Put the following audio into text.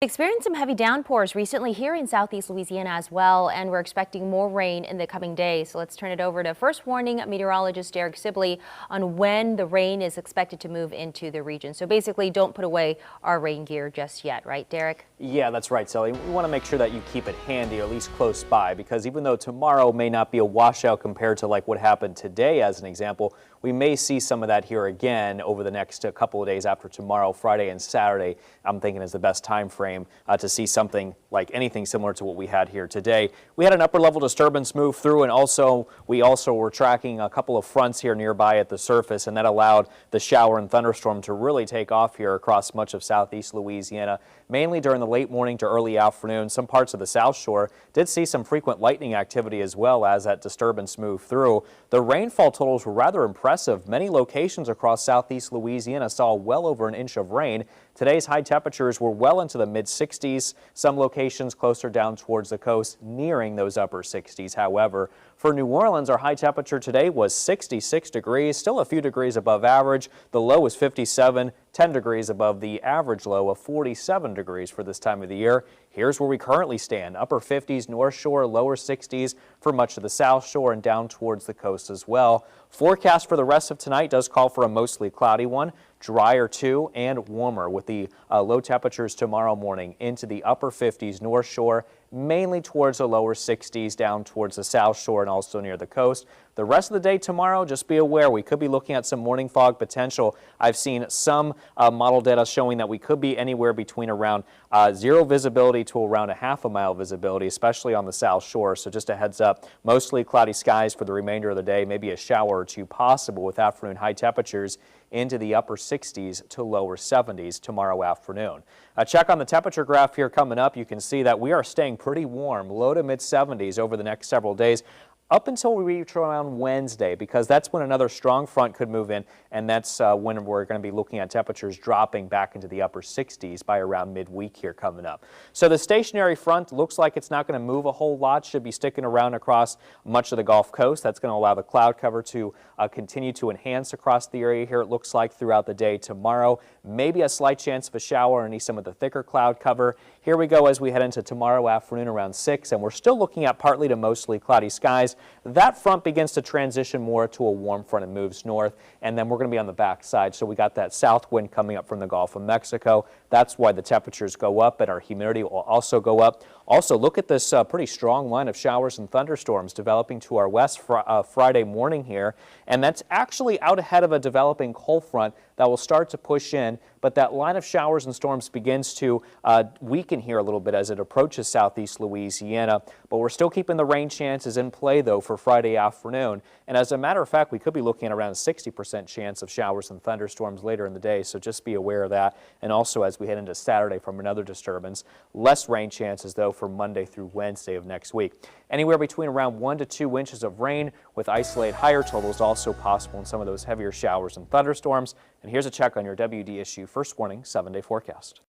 Experienced some heavy downpours recently here in southeast Louisiana as well, and we're expecting more rain in the coming days. So let's turn it over to First Warning meteorologist Derek Sibley on when the rain is expected to move into the region. So basically, don't put away our rain gear just yet, right, Derek? Yeah, that's right, Sally. We want to make sure that you keep it handy, or at least close by, because even though tomorrow may not be a washout compared to like what happened today as an example, we may see some of that here again over the next couple of days after tomorrow. Friday and Saturday, I'm thinking, is the best time frame to see something like anything similar to what we had here today. We had an upper level disturbance move through, and we also were tracking a couple of fronts here nearby at the surface, and that allowed the shower and thunderstorm to really take off here across much of southeast Louisiana, mainly during the late morning to early afternoon. Some parts of the South Shore did see some frequent lightning activity as well as that disturbance moved through. The rainfall totals were rather impressive. Many locations across southeast Louisiana saw well over an inch of rain. Today's high temperatures were well into the mid-60s. Some locations closer down towards the coast nearing those upper 60s. However, for New Orleans, our high temperature today was 66 degrees, still a few degrees above average. The low was 57, 10 degrees above the average low of 47 degrees for this time of the year. Here's where we currently stand. Upper 50s North Shore, lower 60s for much of the South Shore and down towards the coast as well. Forecast for the rest of tonight does call for a mostly cloudy one, drier too, and warmer with the low temperatures tomorrow morning into the upper 50s North Shore, mainly towards the lower 60s down towards the South Shore and also near the coast. The rest of the day tomorrow, just be aware we could be looking at some morning fog potential. I've seen some model data showing that we could be anywhere between around zero visibility to around a ½ mile visibility, especially on the South Shore. So just a heads up, mostly cloudy skies for the remainder of the day, maybe a shower or two possible with afternoon high temperatures into the upper 60s to lower 70s tomorrow afternoon. A check on the temperature graph here coming up. You can see that we are staying pretty warm, low to mid 70s over the next several days, up until we reach around Wednesday, because that's when another strong front could move in, and that's when we're going to be looking at temperatures dropping back into the upper 60s by around midweek here coming up. So the stationary front looks like it's not going to move a whole lot, should be sticking around across much of the Gulf Coast. That's going to allow the cloud cover to continue to enhance across the area here, it looks like, throughout the day tomorrow. Maybe a slight chance of a shower underneath some of the thicker cloud cover. Here we go as we head into tomorrow afternoon around 6, and we're still looking at partly to mostly cloudy skies. That front begins to transition more to a warm front and moves north, and then we're going to be on the back side. So we got that south wind coming up from the Gulf of Mexico. That's why the temperatures go up, and our humidity will also go up. Also, look at this pretty strong line of showers and thunderstorms developing to our west Friday morning here, and that's actually out ahead of a developing cold front that will start to push in, but that line of showers and storms begins to weaken here a little bit as it approaches southeast Louisiana. But we're still keeping the rain chances in play, though, for Friday afternoon. And as a matter of fact, we could be looking at around a 60% chance of showers and thunderstorms later in the day, so just be aware of that. And also as we head into Saturday from another disturbance, less rain chances, though, for Monday through Wednesday of next week. Anywhere between around 1 to 2 inches of rain, with isolated higher totals also possible in some of those heavier showers and thunderstorms. And here's a check on your WDSU First Warning 7-day forecast.